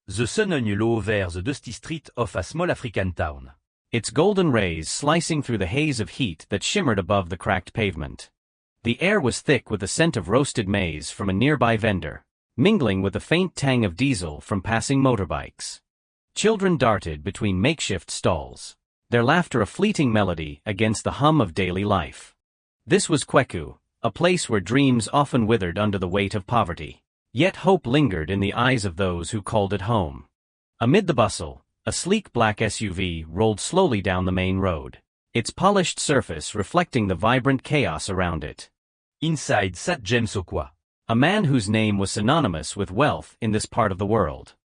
The sun hung low over the dusty street of a small African town. Its golden rays slicing through the haze of heat that shimmered above the cracked pavement. The air was thick with the scent of roasted maize from a nearby vendor, mingling with the faint tang of diesel from passing motorbikes. Children darted between makeshift stalls, their laughter a fleeting melody against the hum of daily life. This was Kweku, a place where dreams often withered under the weight of poverty. Yet hope lingered in the eyes of those who called it home. Amid the bustle, a sleek black SUV rolled slowly down the main road, its polished surface reflecting the vibrant chaos around it. Inside sat James Okwa, a man whose name was synonymous with wealth in this part of the world.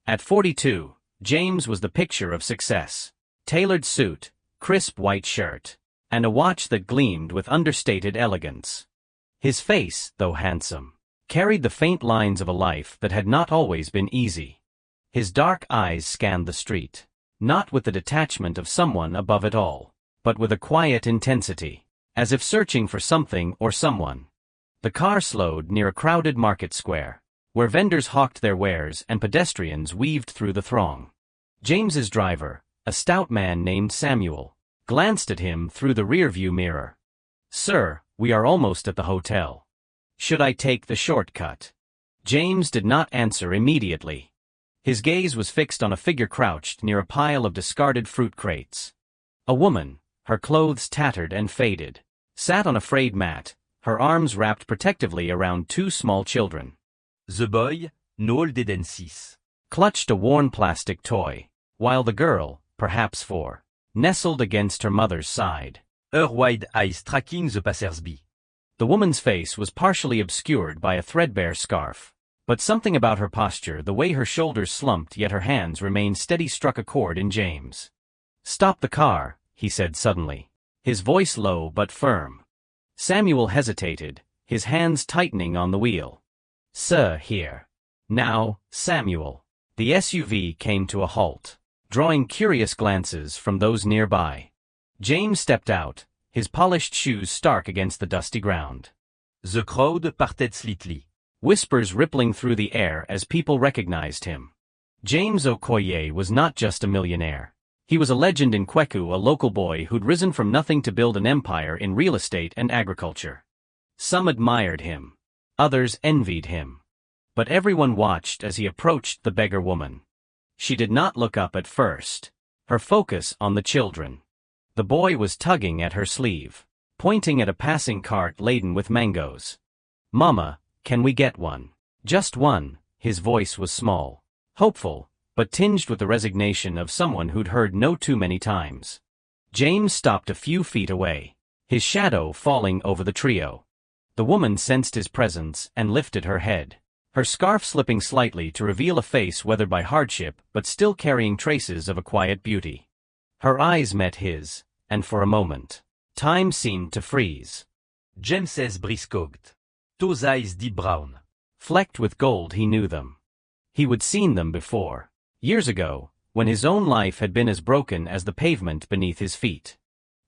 At 42, James was the picture of success. Tailored suit, crisp white shirt, and a watch that gleamed with understated elegance. His face, though handsome, carried the faint lines of a life that had not always been easy. His dark eyes scanned the street, not with the detachment of someone above it all, but with a quiet intensity, as if searching for something or someone. The car slowed near a crowded market square, where vendors hawked their wares and pedestrians weaved through the throng. James's driver, a stout man named Samuel, glanced at him through the rearview mirror. "Sir, we are almost at the hotel. Should I take the shortcut?" James did not answer immediately. His gaze was fixed on a figure crouched near a pile of discarded fruit crates. A woman, her clothes tattered and faded, sat on a frayed mat, her arms wrapped protectively around two small children. The boy, no older than 6, clutched a worn plastic toy, while the girl, perhaps 4, nestled against her mother's side, her wide eyes tracking the passers-by. The woman's face was partially obscured by a threadbare scarf, but something about her posture, the way her shoulders slumped yet her hands remained steady, struck a chord in James. "Stop the car," he said suddenly, his voice low but firm. Samuel hesitated, his hands tightening on the wheel. "Sir, here. Now, Samuel." The SUV came to a halt, drawing curious glances from those nearby. James stepped out, his polished shoes stark against the dusty ground. The crowd parted slightly, whispers rippling through the air as people recognized him. James Okoye was not just a millionaire. He was a legend in Kweku, a local boy who'd risen from nothing to build an empire in real estate and agriculture. Some admired him. Others envied him. But everyone watched as he approached the beggar woman. She did not look up at first, her focus on the children. The boy was tugging at her sleeve, pointing at a passing cart laden with mangoes. "Mama, can we get one? Just one." His voice was small, hopeful, but tinged with the resignation of someone who'd heard no too many times. James stopped a few feet away, his shadow falling over the trio. The woman sensed his presence and lifted her head, her scarf slipping slightly to reveal a face weathered by hardship but still carrying traces of a quiet beauty. Her eyes met his, and for a moment, time seemed to freeze. James's breath caught. Those eyes deep brown, flecked with gold. He knew them. He would seen them before, years ago, when his own life had been as broken as the pavement beneath his feet.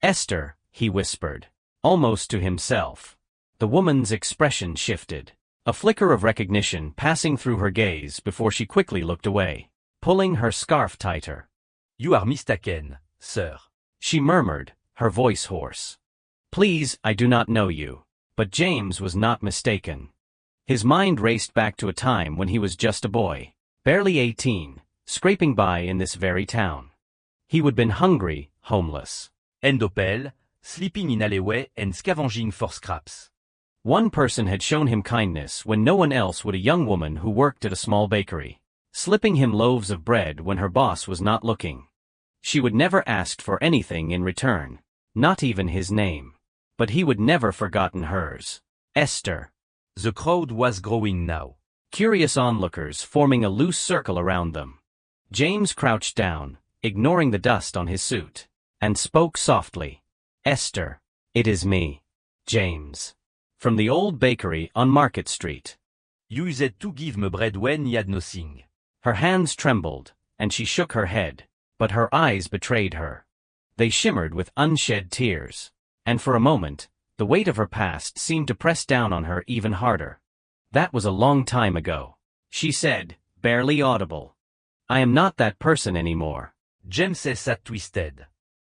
"Esther," he whispered, almost to himself. The woman's expression shifted, a flicker of recognition passing through her gaze before she quickly looked away, pulling her scarf tighter. "You are mistaken, sir," she murmured, her voice hoarse. "Please, I do not know you." But James was not mistaken. His mind raced back to a time when he was just a boy, barely 18, scraping by in this very town. He would been hungry, homeless, and opel, sleeping in alleyway and scavenging for scraps. One person had shown him kindness when no one else would, a young woman who worked at a small bakery, slipping him loaves of bread when her boss was not looking. She would never ask for anything in return, not even his name. But he would never forgotten hers. Esther. The crowd was growing now, curious onlookers forming a loose circle around them. James crouched down, ignoring the dust on his suit, and spoke softly. "Esther, it is me, James. From the old bakery on Market Street. You used to give me bread when you had nothing." Her hands trembled, and she shook her head, but her eyes betrayed her. They shimmered with unshed tears. And for a moment, the weight of her past seemed to press down on her even harder. "That was a long time ago," she said, barely audible. I am not that person anymore. James sat twisted.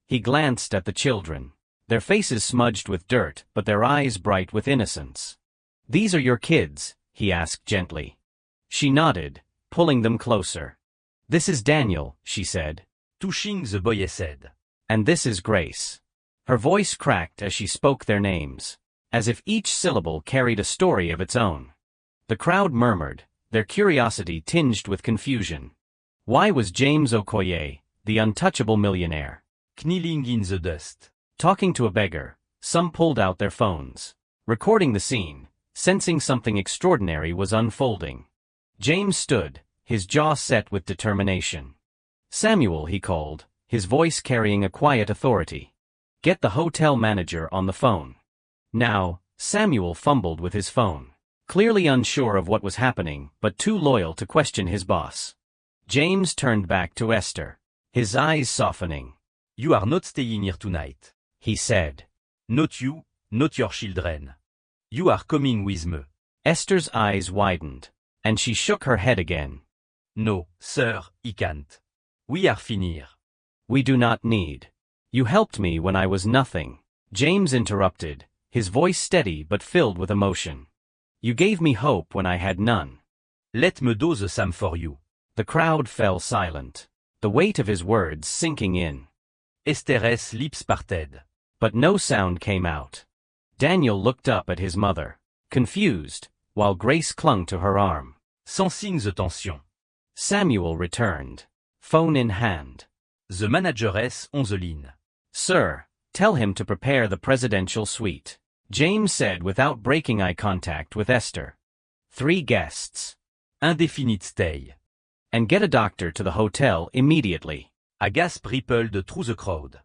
He glanced at the children. Their faces smudged with dirt, but their eyes bright with innocence. These are your kids, he asked gently. She nodded, pulling them closer. This is Daniel, she said. Touching the boy's head. And this is Grace. Her voice cracked as she spoke their names, as if each syllable carried a story of its own. The crowd murmured, their curiosity tinged with confusion. Why was James Okoye, the untouchable millionaire, Kneeling in the dust. talking to a beggar? Some pulled out their phones, recording the scene, sensing something extraordinary was unfolding. James stood, his jaw set with determination. Samuel, he called, his voice carrying a quiet authority. Get the hotel manager on the phone. Now, Samuel fumbled with his phone, clearly unsure of what was happening, but too loyal to question his boss. James turned back to Esther, his eyes softening. You are not staying here tonight. He said. Not you, not your children. You are coming with me. Esther's eyes widened, and she shook her head again. No, sir, he can't. We are finir. We do not need. You helped me when I was nothing. James interrupted, his voice steady but filled with emotion. You gave me hope when I had none. Let me do the same for you. The crowd fell silent, the weight of his words sinking in. Esther's lips parted. But no sound came out. Daniel looked up at his mother, confused, while Grace clung to her arm. Sensing the tension. Samuel returned, phone in hand. The manageress on the line. Sir, tell him to prepare the presidential suite, James said without breaking eye contact with Esther. 3 guests. Indefinite stay. And get a doctor to the hotel immediately. A gasp rippled through the crowd.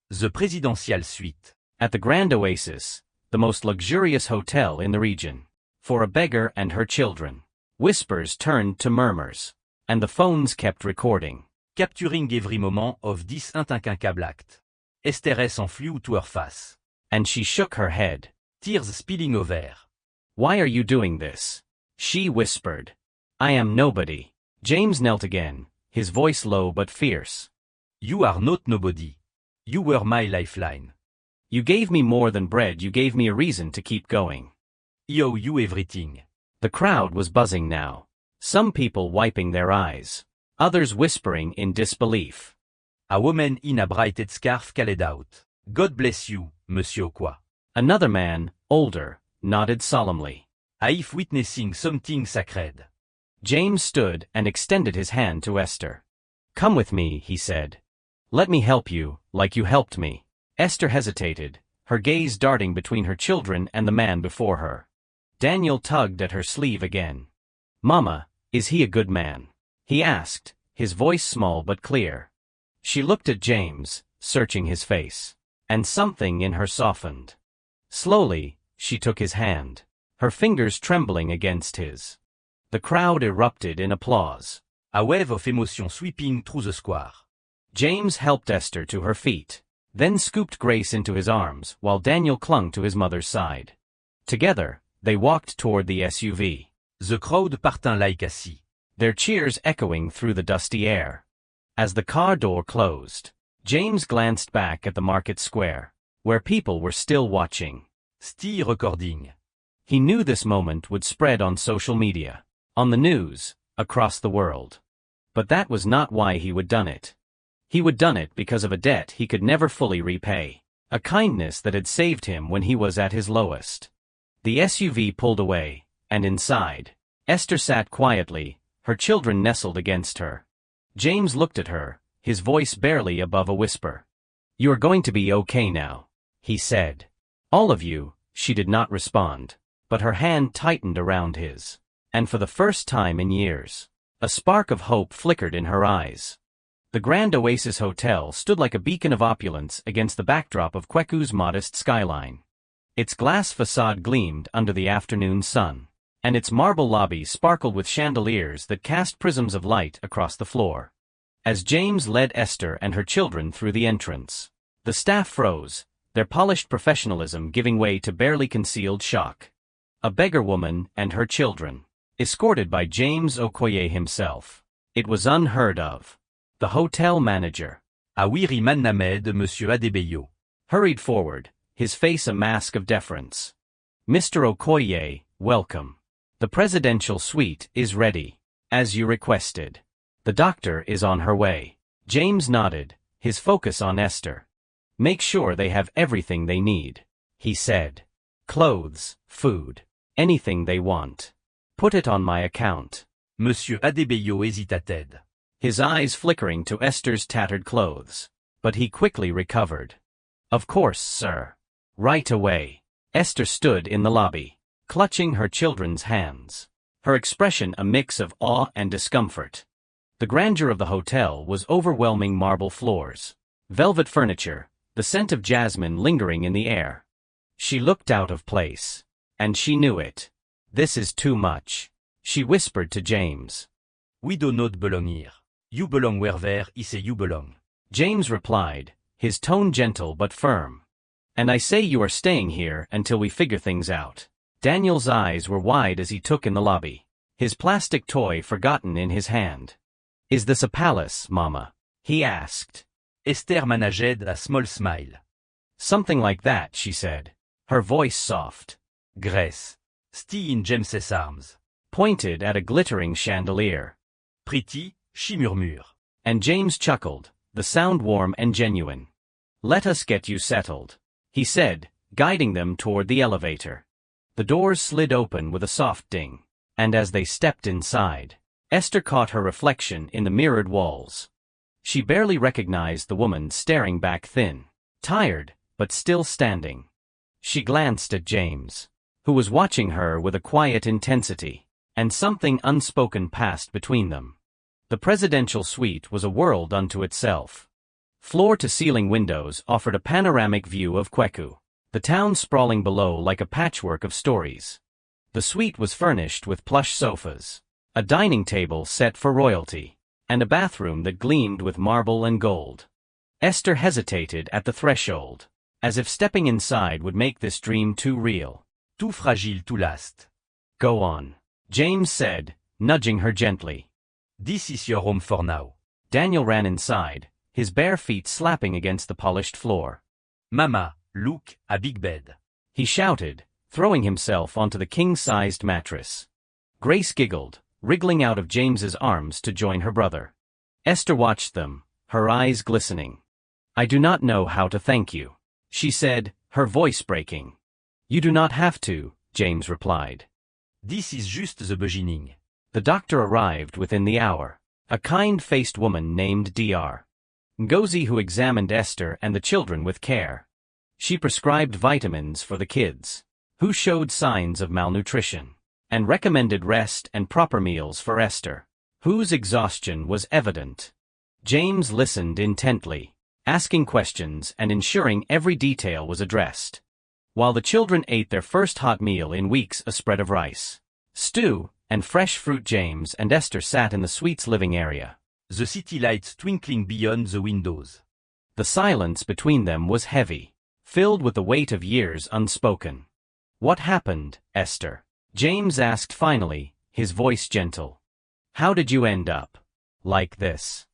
The presidential suite. At the Grand Oasis, the most luxurious hotel in the region. For a beggar and her children. Whispers turned to murmurs. And the phones kept recording. Capturing every moment of this inquinquable act. Esther s'enflue to her face. And she shook her head. Tears spilling over. Why are you doing this? She whispered. I am nobody. James knelt again, his voice low but fierce. You are not nobody. You were my lifeline. You gave me more than bread, you gave me a reason to keep going. I owe you everything. The crowd was buzzing now. Some people wiping their eyes. Others whispering in disbelief. A woman in a bright scarf called out. God bless you, Monsieur Quoi. Another man, older, nodded solemnly. As if witnessing something sacred. James stood and extended his hand to Esther. Come with me, he said. Let me help you, like you helped me. Esther hesitated, her gaze darting between her children and the man before her. Daniel tugged at her sleeve again. Mama, is he a good man? He asked, his voice small but clear. She looked at James, searching his face. And something in her softened. Slowly, she took his hand, her fingers trembling against his. The crowd erupted in applause. A wave of emotion sweeping through the square. James helped Esther to her feet, then scooped Grace into his arms while Daniel clung to his mother's side. Together, they walked toward the SUV. The crowd partit like a sea. Their cheers echoing through the dusty air. As the car door closed, James glanced back at the market square, where people were still watching. Still recording. He knew this moment would spread on social media, on the news, across the world. But that was not why he would done it. He would done it because of a debt he could never fully repay, a kindness that had saved him when he was at his lowest. The SUV pulled away, and inside, Esther sat quietly, her children nestled against her. James looked at her, his voice barely above a whisper. You are going to be okay now, he said. All of you, she did not respond, but her hand tightened around his. And for the first time in years, a spark of hope flickered in her eyes. The Grand Oasis Hotel stood like a beacon of opulence against the backdrop of Kweku's modest skyline. Its glass facade gleamed under the afternoon sun, and its marble lobby sparkled with chandeliers that cast prisms of light across the floor. As James led Esther and her children through the entrance, the staff froze, their polished professionalism giving way to barely concealed shock. A beggar woman and her children, escorted by James Okoye himself, It was unheard of. The hotel manager, Awiri Mannamed Monsieur Adebayo, hurried forward, his face a mask of deference. Mr. Okoye, welcome. The presidential suite is ready, as you requested. The doctor is on her way. James nodded, his focus on Esther. Make sure they have everything they need, he said. Clothes, food, anything they want. Put it on my account. Monsieur Adebayo hésita-t-elle. His eyes flickering to Esther's tattered clothes. But he quickly recovered. Of course, sir. Right away. Esther stood in the lobby, clutching her children's hands. Her expression a mix of awe and discomfort. The grandeur of the hotel was overwhelming: marble floors, velvet furniture, the scent of jasmine lingering in the air. She looked out of place. And she knew it. This is too much, she whispered to James. We do not belong here. You belong wherever ici you belong. James replied, his tone gentle but firm. And I say you are staying here until we figure things out. Daniel's eyes were wide as he took in the lobby, his plastic toy forgotten in his hand. Is this a palace, Mama? He asked. Esther managed a small smile. Something like that, she said, her voice soft. Grace. Stay in James's arms. Pointed at a glittering chandelier. Pretty, she murmured. And James chuckled, the sound warm and genuine. Let us get you settled, he said, guiding them toward the elevator. The doors slid open with a soft ding, and as they stepped inside, Esther caught her reflection in the mirrored walls. She barely recognized the woman staring back, thin, tired, but still standing. She glanced at James, who was watching her with a quiet intensity, and something unspoken passed between them. The presidential suite was a world unto itself. Floor-to-ceiling windows offered a panoramic view of Kweku, the town sprawling below like a patchwork of stories. The suite was furnished with plush sofas, a dining table set for royalty, and a bathroom that gleamed with marble and gold. Esther hesitated at the threshold, as if stepping inside would make this dream too real. Too fragile to last. Go on, James said, nudging her gently. This is your home for now. Daniel ran inside, his bare feet slapping against the polished floor. Mama, look, a big bed. He shouted, throwing himself onto the king-sized mattress. Grace giggled, wriggling out of James's arms to join her brother. Esther watched them, her eyes glistening. I do not know how to thank you, she said, her voice breaking. You do not have to, James replied. This is just the beginning. The doctor arrived within the hour, a kind-faced woman named Dr. Ngozi who examined Esther and the children with care. She prescribed vitamins for the kids, who showed signs of malnutrition, and recommended rest and proper meals for Esther, whose exhaustion was evident. James listened intently, asking questions and ensuring every detail was addressed. While the children ate their first hot meal in weeks, a spread of rice, stew, and fresh fruit, James and Esther sat in the suite's living area. The city lights twinkling beyond the windows. The silence between them was heavy, filled with the weight of years unspoken. What happened, Esther? James asked finally, his voice gentle. How did you end up like this?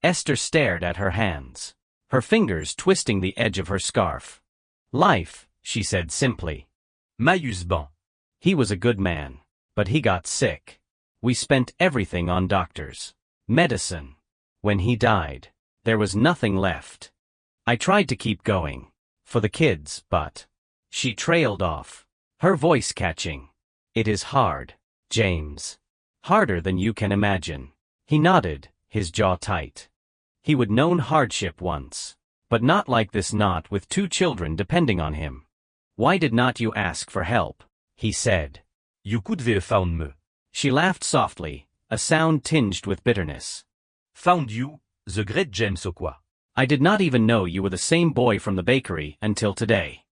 Esther stared at her hands, her fingers twisting the edge of her scarf. Life, she said simply. My husband. He was a good man, but he got sick. We spent everything on doctors, medicine. When he died, there was nothing left. I tried to keep going, for the kids, but... She trailed off, her voice catching. It is hard, James. Harder than you can imagine. He nodded, his jaw tight. He would known hardship once, but not like this, not with 2 children depending on him. Why did not you ask for help? He said. You could have found me. She laughed softly, a sound tinged with bitterness. Found you, the great James Okwa. I did not even know you were the same boy from the bakery until today.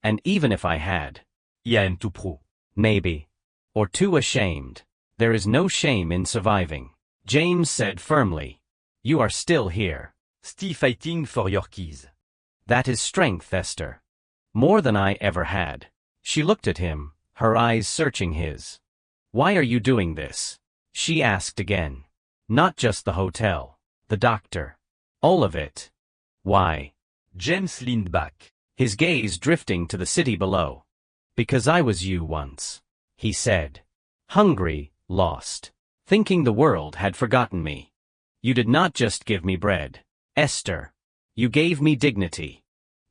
And even if I had, I am too pro. Maybe. Or too ashamed. There is no shame in surviving, James said firmly. You are still here. Still fighting for your keys. That is strength, Esther. More than I ever had. She looked at him, her eyes searching his. Why are you doing this? She asked again. Not just the hotel. The doctor. All of it. Why? James leaned back. His gaze drifting to the city below. Because I was you once. He said. Hungry, lost. Thinking the world had forgotten me. You did not just give me bread. Esther. You gave me dignity.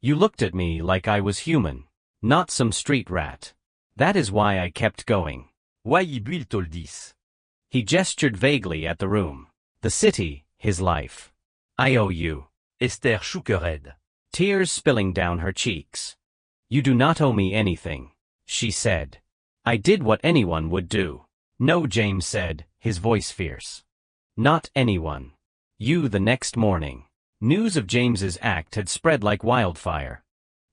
You looked at me like I was human. Not some street rat. That is why I kept going. Why he built all this? He gestured vaguely at the room. The city, his life. I owe you. Esther shook her head. Tears spilling down her cheeks. You do not owe me anything, she said. I did what anyone would do. No, James said, his voice fierce. Not anyone. You the next morning. News of James's act had spread like wildfire.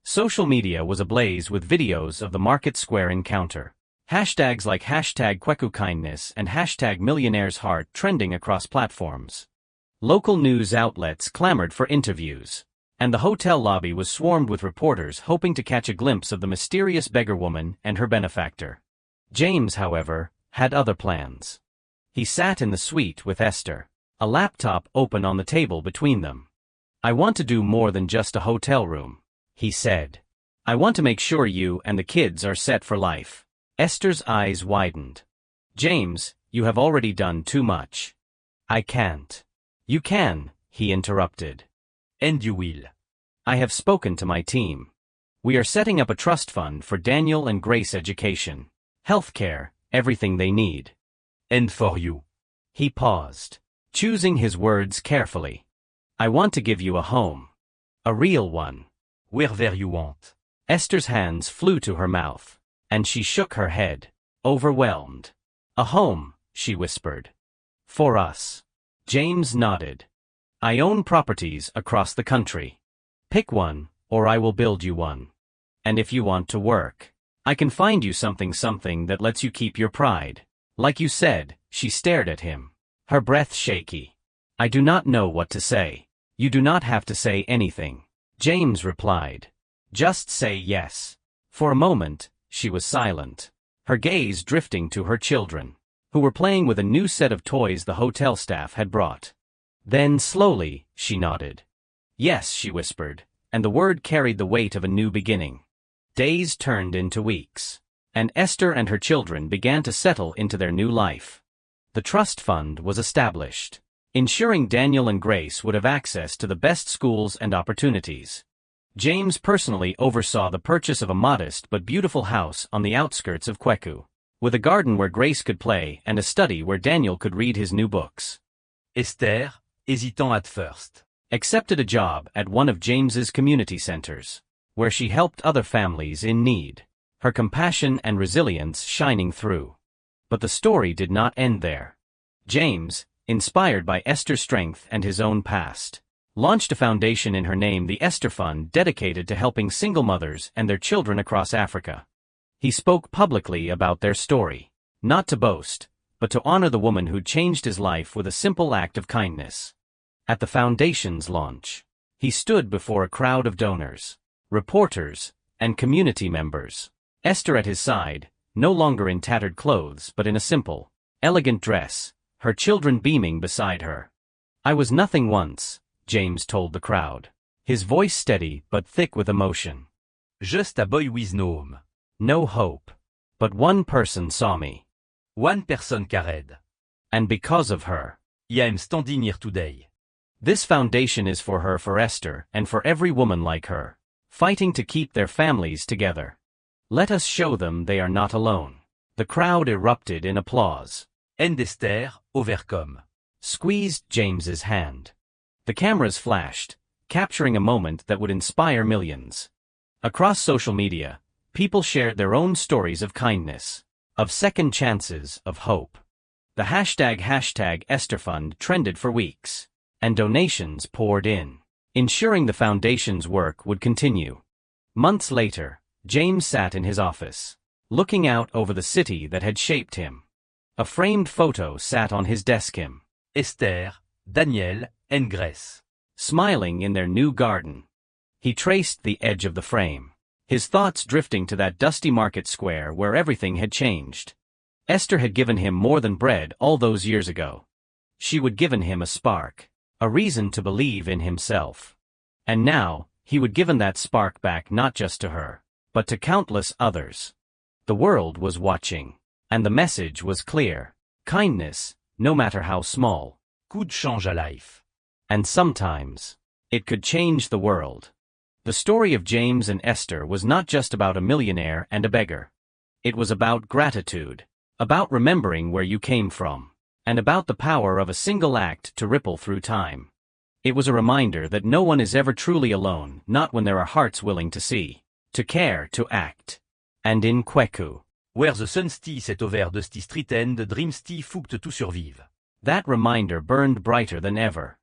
Social media was ablaze with videos of the Market Square encounter. Hashtags like #KwekuKindness and #Millionaire's Heart trending across platforms. Local news outlets clamored for interviews, and the hotel lobby was swarmed with reporters hoping to catch a glimpse of the mysterious beggar woman and her benefactor. James, however, had other plans. He sat in the suite with Esther, a laptop open on the table between them. I want to do more than just a hotel room, he said. I want to make sure you and the kids are set for life. Esther's eyes widened. James, you have already done too much. I can't. You can, he interrupted. And you will. I have spoken to my team. We are setting up a trust fund for Daniel and Grace education, healthcare, everything they need. And for you. He paused, choosing his words carefully. I want to give you a home. A real one. Wherever you want. Esther's hands flew to her mouth, and she shook her head, overwhelmed. A home, she whispered. For us. James nodded. I own properties across the country. Pick one, or I will build you one. And if you want to work, I can find you something that lets you keep your pride. Like you said, she stared at him, her breath shaky. I do not know what to say. You do not have to say anything, James replied. Just say yes. For a moment, she was silent, her gaze drifting to her children, who were playing with a new set of toys the hotel staff had brought. Then slowly, she nodded. Yes, she whispered, and the word carried the weight of a new beginning. Days turned into weeks, and Esther and her children began to settle into their new life. The trust fund was established, ensuring Daniel and Grace would have access to the best schools and opportunities. James personally oversaw the purchase of a modest but beautiful house on the outskirts of Kweku, with a garden where Grace could play and a study where Daniel could read his new books. Esther, hésitant at first, accepted a job at one of James's community centers, where she helped other families in need, her compassion and resilience shining through. But the story did not end there. James, inspired by Esther's strength and his own past, launched a foundation in her name, the Esther Fund, dedicated to helping single mothers and their children across Africa. He spoke publicly about their story, not to boast, but to honor the woman who'd changed his life with a simple act of kindness. At the foundation's launch, he stood before a crowd of donors, reporters, and community members. Esther at his side, no longer in tattered clothes but in a simple, elegant dress, her children beaming beside her. I was nothing once, James told the crowd, his voice steady but thick with emotion. Just a boy with no home. No hope. But one person saw me. One person cared. And because of her, I am standing here today. This foundation is for her, for Esther, and for every woman like her, fighting to keep their families together. Let us show them they are not alone. The crowd erupted in applause. And Esther, overcome, squeezed James's hand. The cameras flashed, capturing a moment that would inspire millions. Across social media, people shared their own stories of kindness, of second chances, of hope. The hashtag #EstherFund trended for weeks, and donations poured in, ensuring the foundation's work would continue. Months later, James sat in his office, looking out over the city that had shaped him. A framed photo sat on his desk. Him, Esther, Daniel, and Grace, smiling in their new garden. He traced the edge of the frame, his thoughts drifting to that dusty market square where everything had changed. Esther had given him more than bread all those years ago. She would given him a spark, a reason to believe in himself. And now, he would given that spark back not just to her, but to countless others. The world was watching. And the message was clear. Kindness, no matter how small, could change a life. And sometimes, it could change the world. The story of James and Esther was not just about a millionaire and a beggar. It was about gratitude, about remembering where you came from, and about the power of a single act to ripple through time. It was a reminder that no one is ever truly alone, not when there are hearts willing to see, to care, to act. And in Kweku, Where the sun stie cet over de sti streeten de dream stie fougt tout survive. that reminder burned brighter than ever.